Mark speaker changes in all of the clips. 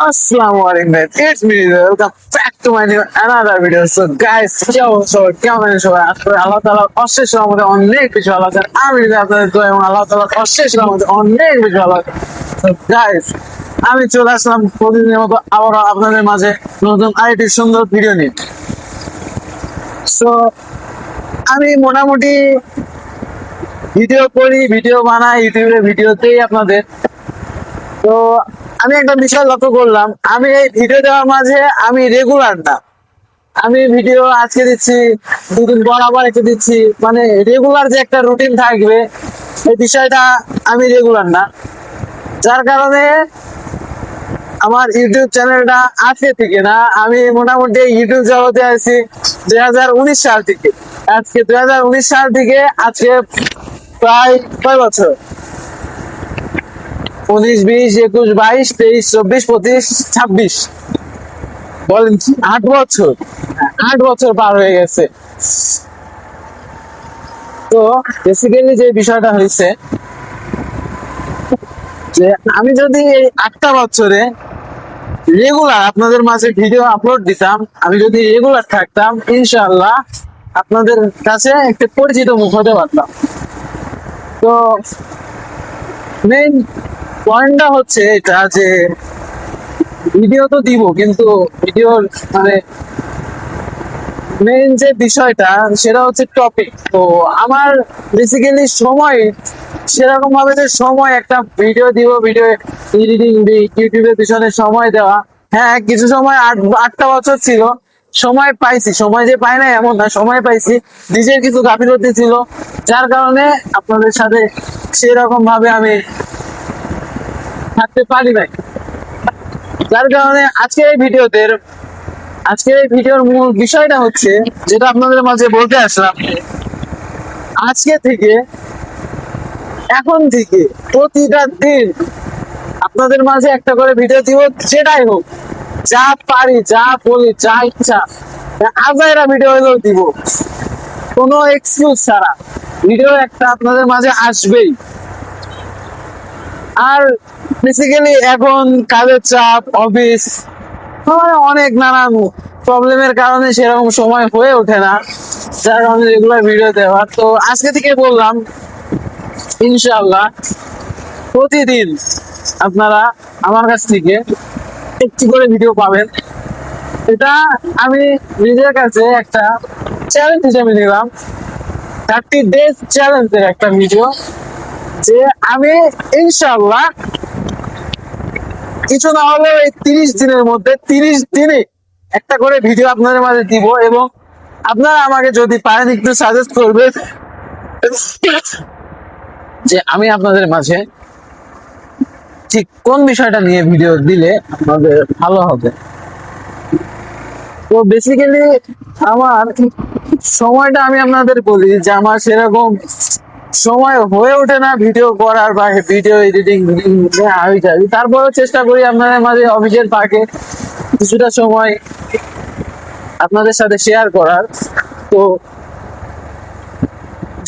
Speaker 1: Assalamu alaikum, it's me. Welcome back to my new another video. So guys, কেমন আছেন সবাই? আসলে আল্লাহ তাআলার অশেষ রহমতে অনেক কিছু ভালো আছেন। আমি যদি আপনাদের দোয়া এবং আল্লাহ তাআলার অশেষ রহমতে অনেক কিছু ভালো আছেন। So guys, আমি চলে আসলাম প্রতিদিনের মতো আবার আপনাদের মাঝে নতুন আরেকটি সুন্দর ভিডিও নিয়ে। So আমি মোটামুটি ভিডিও করি, ভিডিও বানাই, ইউটিউবে ভিডিওতেই আপনাদের। তো আমি একটা বিষয় লক্ষ্য করলাম, আমি এই ভিডিও দেওয়ার মাঝে আমি রেগুলার না। আমি ভিডিও আজকে দিচ্ছি, দুদিন পর আবার একটু দিচ্ছি, মানে রেগুলার যে একটা রুটিন থাকবে এই বিষয়টা আমি রেগুলার না। যার কারণে আমার ইউটিউব চ্যানেলটা আজকে থেকে না, আমি মোটামুটি ইউটিউব জগতে আছি 2019 সাল থেকে। আজকে 2019 সাল থেকে আজকে প্রায় কয় বছর, 19, 20, 21, 22, 23, 24, 25, 26, বলেন 8 বছর, 8 বছর পার হয়ে গেছে। তো বেসিক্যালি যে বিষয়টা হয়েছে যে আমি যদি এই 8টা বছরে রেগুলার আপনাদের মাঝে ভিডিও আপলোড দিতাম, আমি যদি রেগুলার থাকতাম, ইনশাআল্লাহ আপনাদের কাছে একটা পরিচিত মুখ হতে পারতাম। তো মেইন পয়েন্টটা হচ্ছে এটা যে ভিডিও তো দিব, কিন্তু ভিডিওর মানে মেইন যে বিষয়টা সেটা হচ্ছে টপিক। তো আমার বেসিক্যালি সময় সেরকম ভাবে যে সময় একটা ভিডিও দিব, ভিডিও এডিটিং দিই, ইউটিউবের পিছনে সময় দেওয়া, হ্যাঁ কিছু সময় 8টা বছর ছিল সময় পাইছি, সময় যে পাই না এমন না, সময় পাইছি, নিজের কিছু গাফিলতি ছিল যার কারণে আপনাদের সাথে সেরকম ভাবে আমি থাকতে পারি নাই। যার কারণে আজকের এই ভিডিওর মূল বিষয়টা হচ্ছে যেটা আপনাদের মাঝে বলতে আসলাম, আজকে থেকে এখন থেকে প্রতিটা দিন আপনাদের মাঝে একটা করে ভিডিও দিব, যেটাই হোক, যা পারি, যা বলি, যা ইচ্ছা আজাইরা ভিডিও হলেও দিব, কোনো এক্সকিউজ ছাড়া ভিডিও একটা আপনাদের মাঝে আসবেই। আর বেসিক্যালি এখন কাজের চাপ, অফিস, অনেক নানান প্রবলেমের কারণে সেরকম সময় হয়ে ওঠে না, যার কারণে রেগুলার ভিডিও দেওয়ার। তো আজকে থেকে বললাম ইনশাআল্লাহ প্রতিদিন আপনারা আমার কাছ থেকে একটি করে ভিডিও পাবেন। এটা আমি নিজের কাছে একটা চ্যালেঞ্জ হিসেবে নিলাম, 30 days চ্যালেঞ্জের একটা ভিডিও, যে আমি ইনশাআল্লাহ কিছু না হলেও এই 30 দিনের মধ্যে 30 দিনে একটা করে ভিডিও আপনাদের মাঝে দিব। এবং আপনারা আমাকে যদি পারেন একটু সাজেস্ট করবেন যে আমি আপনাদের মাঝে ঠিক কোন বিষয়টা নিয়ে ভিডিও দিলে আপনাদের ভালো হবে। তো বেসিক্যালি আমার সময়টা আমি আপনাদের বলি যে আমার সেরকম সময় হয়ে ওঠে না ভিডিও করার বা ভিডিও এডিটিং আমি যাই, তারপরেও চেষ্টা করি আপনাদের মাঝে অফিসের ফাঁকে কিছুটা সময় আপনাদের সাথে শেয়ার করার। তো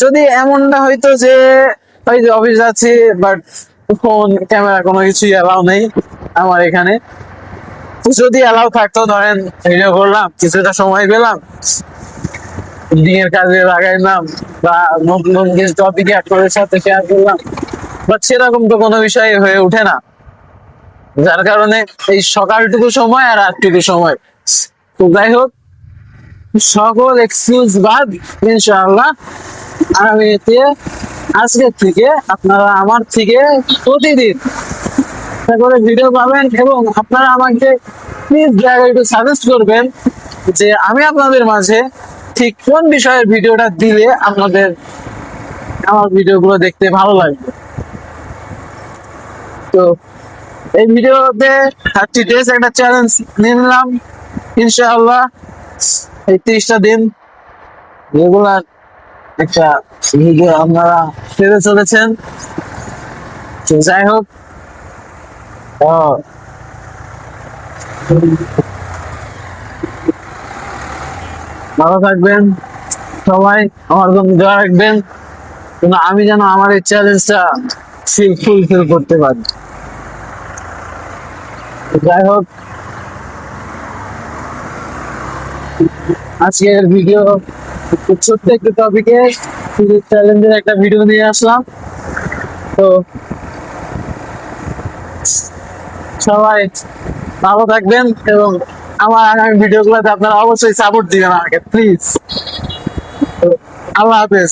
Speaker 1: যদি এমনটা হইতো যে ওই যে অফিস আছি বাট ফোন ক্যামেরা কোনো কিছুই অ্যালাউ নেই আমার এখানে, যদি অ্যালাউ থাকতো, ধরেন ভিডিও করলাম, কিছুটা সময় পেলাম, এডিটিং কাজে লাগাইলাম বা নতুন কিছু টপিকে আপনাদের সাথে শেয়ার করলাম, বাট সেরকম তো কোনো বিষয় হয়ে ওঠে না। যার কারণে এই সকালটুকু সময় আর রাতটুকু সময়, তো যাই হোক, সকল এক্সকিউজ বাদ ইনশাআল্লাহ আমি এতে আজকের থেকে আপনারা আমার থেকে প্রতিদিন করে ভিডিও পাবেন। এবং আপনারা আমাকে প্লিজ জায়গায় একটু সাজেস্ট করবেন যে আমি আপনাদের মাঝে ঠিক কোন বিষয়ের ভিডিওটা দিলে আপনাদের আমার ভিডিওগুলো দেখতে ভালো লাগবে। তো এই ভিডিওতে 30 days একটা চ্যালেঞ্জ নিয়ে নিলাম, ইনশাআল্লাহ এই 30টা দিন রেগুলার একটা ভিডিও আপনারা পেতে চলেছেন। তো যাই হোক, ভালো থাকবেন সবাই, আমার জন্য দোয়া রাখবেন আমি যেন আমার এই চ্যালেঞ্জটা ফুলফিল করতে পারি। যাই হোক, আজকের ভিডিও ছোট্ট একটু টপিকে চ্যালেঞ্জের একটা ভিডিও নিয়ে আসলাম। তো সবাই ভালো থাকবেন এবং আমার আগামী ভিডিওগুলোতে আপনারা অবশ্যই সাপোর্ট দিবেন আমাকে প্লিজ। আল্লাহ হাফেজ।